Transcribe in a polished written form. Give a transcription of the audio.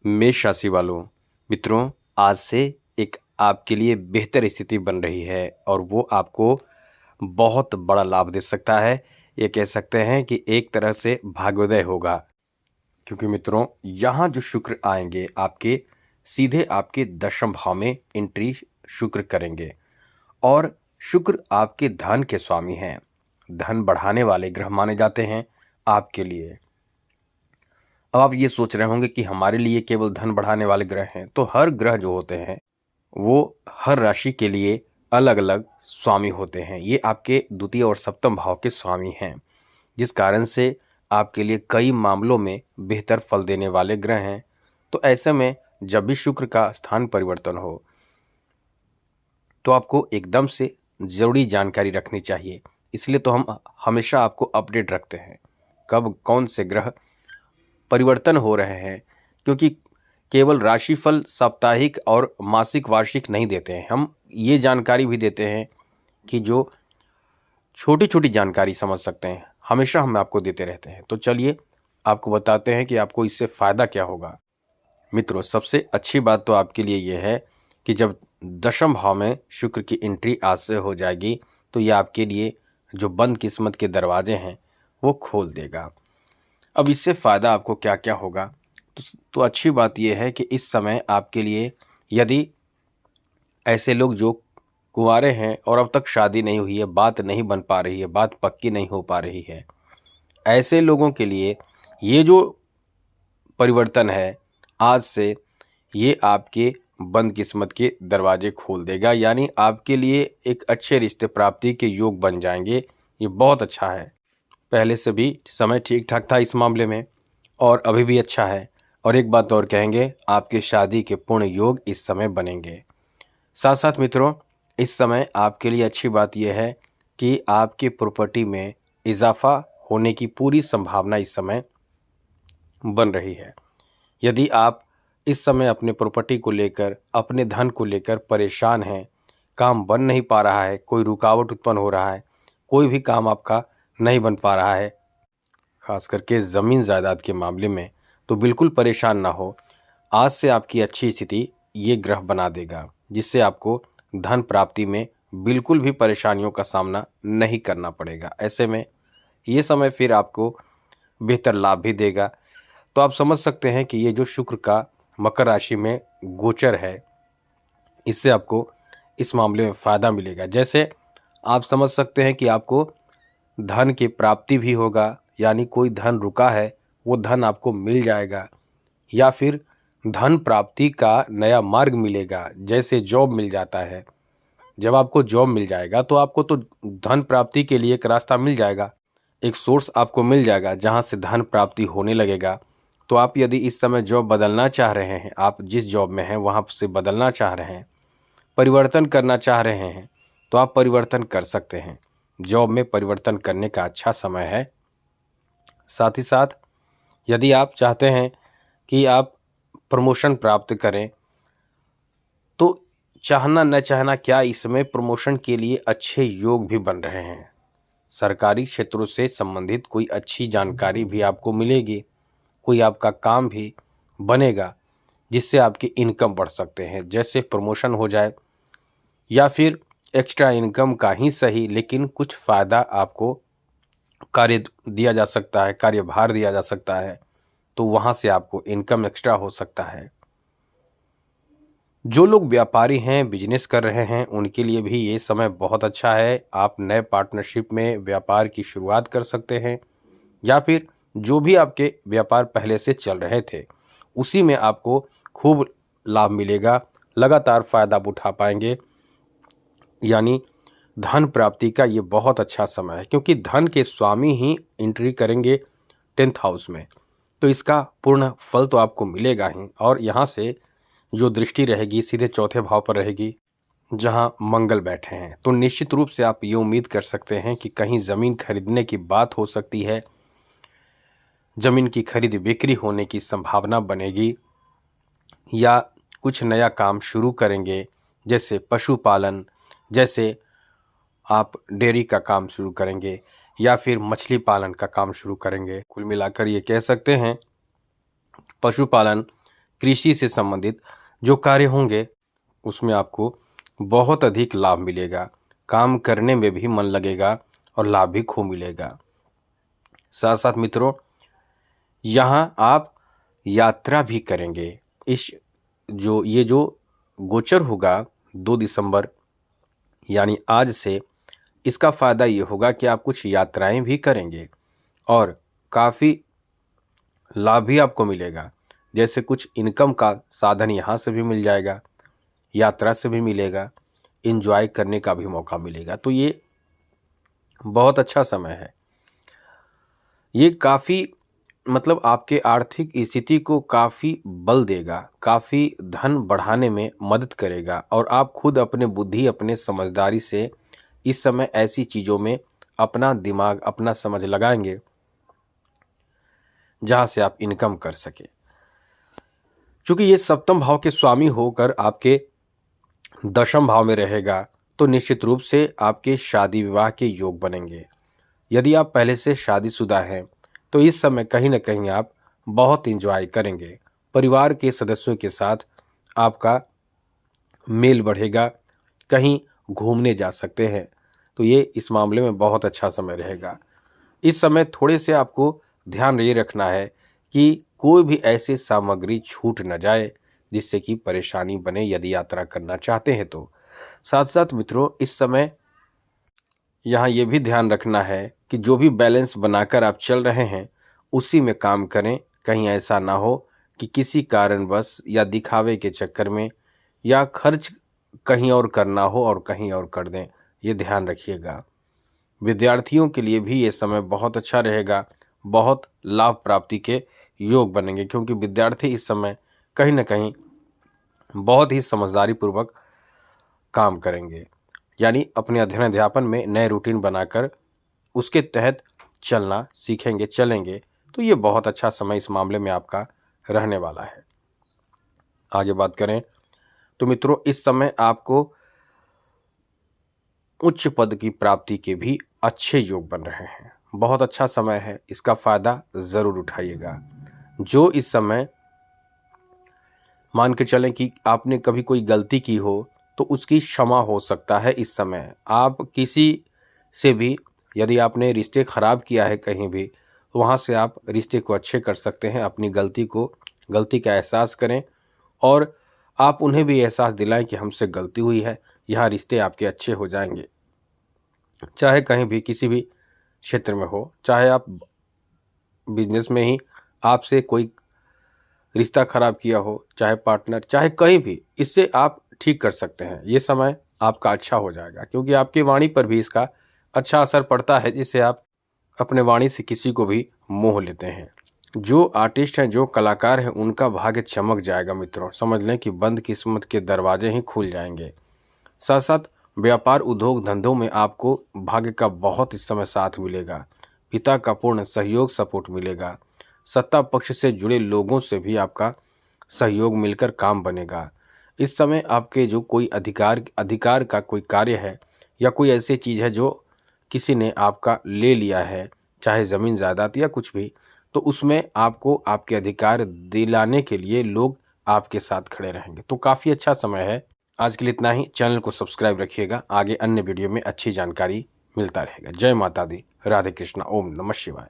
मेष राशि वालों मित्रों, आज से एक आपके लिए बेहतर स्थिति बन रही है और वो आपको बहुत बड़ा लाभ दे सकता है। ये कह सकते हैं कि एक तरह से भाग्योदय होगा, क्योंकि मित्रों यहाँ जो शुक्र आएंगे आपके सीधे आपके दशम भाव में एंट्री शुक्र करेंगे और शुक्र आपके धन के स्वामी हैं। धन बढ़ाने वाले ग्रह माने जाते हैं आपके लिए। अब आप ये सोच रहे होंगे कि हमारे लिए केवल धन बढ़ाने वाले ग्रह हैं, तो हर ग्रह जो होते हैं वो हर राशि के लिए अलग अलग स्वामी होते हैं। ये आपके द्वितीय और सप्तम भाव के स्वामी हैं, जिस कारण से आपके लिए कई मामलों में बेहतर फल देने वाले ग्रह हैं। तो ऐसे में जब भी शुक्र का स्थान परिवर्तन हो तो आपको एकदम से ज़रूरी जानकारी रखनी चाहिए। इसलिए तो हम हमेशा आपको अपडेट रखते हैं कब कौन से ग्रह परिवर्तन हो रहे हैं, क्योंकि केवल राशिफल साप्ताहिक और मासिक वार्षिक नहीं देते हैं। हम ये जानकारी भी देते हैं कि जो छोटी छोटी जानकारी समझ सकते हैं, हमेशा हम आपको देते रहते हैं। तो चलिए आपको बताते हैं कि आपको इससे फ़ायदा क्या होगा। मित्रों, सबसे अच्छी बात तो आपके लिए ये है कि जब दशम भाव में शुक्र की एंट्री आज से हो जाएगी तो ये आपके लिए जो बंद किस्मत के दरवाजे हैं वो खोल देगा। अब इससे फ़ायदा आपको क्या क्या होगा, तो अच्छी बात यह है कि इस समय आपके लिए यदि ऐसे लोग जो कुंवारे हैं और अब तक शादी नहीं हुई है, बात नहीं बन पा रही है, बात पक्की नहीं हो पा रही है, ऐसे लोगों के लिए ये जो परिवर्तन है आज से ये आपके बंद किस्मत के दरवाजे खोल देगा। यानी आपके लिए एक अच्छे रिश्ते प्राप्ति के योग बन जाएंगे। ये बहुत अच्छा है। पहले से भी समय ठीक ठाक था इस मामले में और अभी भी अच्छा है। और एक बात और कहेंगे, आपके शादी के पूर्ण योग इस समय बनेंगे। साथ साथ मित्रों, इस समय आपके लिए अच्छी बात यह है कि आपकी प्रॉपर्टी में इजाफा होने की पूरी संभावना इस समय बन रही है। यदि आप इस समय अपने प्रॉपर्टी को लेकर, अपने धन को लेकर परेशान हैं, काम बन नहीं पा रहा है, कोई रुकावट उत्पन्न हो रहा है, कोई भी काम आपका नहीं बन पा रहा है, खास करके ज़मीन जायदाद के मामले में, तो बिल्कुल परेशान ना हो। आज से आपकी अच्छी स्थिति ये ग्रह बना देगा, जिससे आपको धन प्राप्ति में बिल्कुल भी परेशानियों का सामना नहीं करना पड़ेगा। ऐसे में ये समय फिर आपको बेहतर लाभ भी देगा। तो आप समझ सकते हैं कि ये जो शुक्र का मकर राशि में गोचर है, इससे आपको इस मामले में फ़ायदा मिलेगा। जैसे आप समझ सकते हैं कि आपको धन की प्राप्ति भी होगा, यानी कोई धन रुका है वो धन आपको मिल जाएगा, या फिर धन प्राप्ति का नया मार्ग मिलेगा। जैसे जॉब मिल जाता है, जब आपको जॉब मिल जाएगा तो आपको तो धन प्राप्ति के लिए एक रास्ता मिल जाएगा, एक सोर्स आपको मिल जाएगा जहां से धन प्राप्ति होने लगेगा। तो आप यदि इस समय जॉब बदलना चाह रहे हैं, आप जिस जॉब में हैं वहां से बदलना चाह रहे हैं, परिवर्तन करना चाह रहे हैं, तो आप परिवर्तन कर सकते हैं। जॉब में परिवर्तन करने का अच्छा समय है। साथ ही साथ यदि आप चाहते हैं कि आप प्रमोशन प्राप्त करें, तो चाहना न चाहना क्या, इसमें प्रमोशन के लिए अच्छे योग भी बन रहे हैं। सरकारी क्षेत्रों से संबंधित कोई अच्छी जानकारी भी आपको मिलेगी, कोई आपका काम भी बनेगा जिससे आपकी इनकम बढ़ सकते हैं। जैसे प्रमोशन हो जाए या फिर एक्स्ट्रा इनकम का ही सही, लेकिन कुछ फ़ायदा आपको कार्य दिया जा सकता है, कार्यभार दिया जा सकता है, तो वहाँ से आपको इनकम एक्स्ट्रा हो सकता है। जो लोग व्यापारी हैं, बिजनेस कर रहे हैं, उनके लिए भी ये समय बहुत अच्छा है। आप नए पार्टनरशिप में व्यापार की शुरुआत कर सकते हैं, या फिर जो भी आपके व्यापार पहले से चल रहे थे उसी में आपको खूब लाभ मिलेगा, लगातार फ़ायदा आप उठा पाएंगे। यानी धन प्राप्ति का ये बहुत अच्छा समय है, क्योंकि धन के स्वामी ही एंट्री करेंगे 10th हाउस में, तो इसका पूर्ण फल तो आपको मिलेगा ही। और यहाँ से जो दृष्टि रहेगी सीधे चौथे भाव पर रहेगी, जहाँ मंगल बैठे हैं, तो निश्चित रूप से आप ये उम्मीद कर सकते हैं कि कहीं ज़मीन खरीदने की बात हो सकती है, ज़मीन की खरीद बिक्री होने की संभावना बनेगी, या कुछ नया काम शुरू करेंगे, जैसे पशुपालन, जैसे आप डेयरी का काम शुरू करेंगे, या फिर मछली पालन का काम शुरू करेंगे। कुल मिलाकर ये कह सकते हैं पशुपालन कृषि से संबंधित जो कार्य होंगे उसमें आपको बहुत अधिक लाभ मिलेगा। काम करने में भी मन लगेगा और लाभ भी खूब मिलेगा। साथ साथ मित्रों, यहाँ आप यात्रा भी करेंगे। ये जो गोचर होगा 2 दिसंबर यानी आज से, इसका फ़ायदा ये होगा कि आप कुछ यात्राएं भी करेंगे और काफ़ी लाभ भी आपको मिलेगा। जैसे कुछ इनकम का साधन यहाँ से भी मिल जाएगा, यात्रा से भी मिलेगा, एंजॉय करने का भी मौका मिलेगा। तो ये बहुत अच्छा समय है। ये काफ़ी मतलब आपके आर्थिक स्थिति को काफ़ी बल देगा, काफ़ी धन बढ़ाने में मदद करेगा और आप खुद अपने बुद्धि, अपने समझदारी से इस समय ऐसी चीज़ों में अपना दिमाग, अपना समझ लगाएंगे जहाँ से आप इनकम कर सके। चूँकि ये सप्तम भाव के स्वामी होकर आपके दशम भाव में रहेगा, तो निश्चित रूप से आपके शादी विवाह के योग बनेंगे। यदि आप पहले से शादीशुदा हैं तो इस समय कहीं ना कहीं आप बहुत एंजॉय करेंगे। परिवार के सदस्यों के साथ आपका मेल बढ़ेगा, कहीं घूमने जा सकते हैं, तो ये इस मामले में बहुत अच्छा समय रहेगा। इस समय थोड़े से आपको ध्यान ये रखना है कि कोई भी ऐसी सामग्री छूट न जाए जिससे कि परेशानी बने यदि यात्रा करना चाहते हैं तो। साथ साथ मित्रों, इस समय यहाँ ये भी ध्यान रखना है कि जो भी बैलेंस बनाकर आप चल रहे हैं उसी में काम करें। कहीं ऐसा ना हो कि किसी कारणवश या दिखावे के चक्कर में या खर्च कहीं और करना हो और कहीं और कर दें, ये ध्यान रखिएगा। विद्यार्थियों के लिए भी ये समय बहुत अच्छा रहेगा, बहुत लाभ प्राप्ति के योग बनेंगे, क्योंकि विद्यार्थी इस समय कहीं ना कहीं बहुत ही समझदारी पूर्वक काम करेंगे, यानी अपने अध्ययन अध्यापन में नए रूटीन बनाकर उसके तहत चलना सीखेंगे, चलेंगे। तो ये बहुत अच्छा समय इस मामले में आपका रहने वाला है। आगे बात करें तो मित्रों, इस समय आपको उच्च पद की प्राप्ति के भी अच्छे योग बन रहे हैं। बहुत अच्छा समय है, इसका फ़ायदा ज़रूर उठाइएगा। जो इस समय मान के चलें कि आपने कभी कोई गलती की हो तो उसकी क्षमा हो सकता है। इस समय आप किसी से भी, यदि आपने रिश्ते ख़राब किया है कहीं भी, तो वहाँ से आप रिश्ते को अच्छे कर सकते हैं। अपनी गलती का एहसास करें और आप उन्हें भी एहसास दिलाएं कि हमसे गलती हुई है। यहाँ रिश्ते आपके अच्छे हो जाएंगे, चाहे कहीं भी किसी भी क्षेत्र में हो, चाहे आप बिजनेस में ही आपसे कोई रिश्ता खराब किया हो, चाहे पार्टनर, चाहे कहीं भी, इससे आप ठीक कर सकते हैं। ये समय आपका अच्छा हो जाएगा, क्योंकि आपकी वाणी पर भी इसका अच्छा असर पड़ता है, जिससे आप अपने वाणी से किसी को भी मोह लेते हैं। जो आर्टिस्ट हैं, जो कलाकार हैं, उनका भाग्य चमक जाएगा मित्रों। समझ लें कि बंद किस्मत के दरवाजे ही खुल जाएंगे। साथ साथ व्यापार, उद्योग, धंधों में आपको भाग्य का बहुत इस समय साथ मिलेगा। पिता का पूर्ण सहयोग, सपोर्ट मिलेगा। सत्ता पक्ष से जुड़े लोगों से भी आपका सहयोग मिलकर काम बनेगा। इस समय आपके जो कोई अधिकार का कोई कार्य है या कोई ऐसी चीज़ है जो किसी ने आपका ले लिया है, चाहे ज़मीन जायदाद या कुछ भी, तो उसमें आपको आपके अधिकार दिलाने के लिए लोग आपके साथ खड़े रहेंगे। तो काफ़ी अच्छा समय है। आज के लिए इतना ही। चैनल को सब्सक्राइब रखिएगा, आगे अन्य वीडियो में अच्छी जानकारी मिलता रहेगा। जय माता दी, राधे कृष्णा, ओम नमः शिवाय।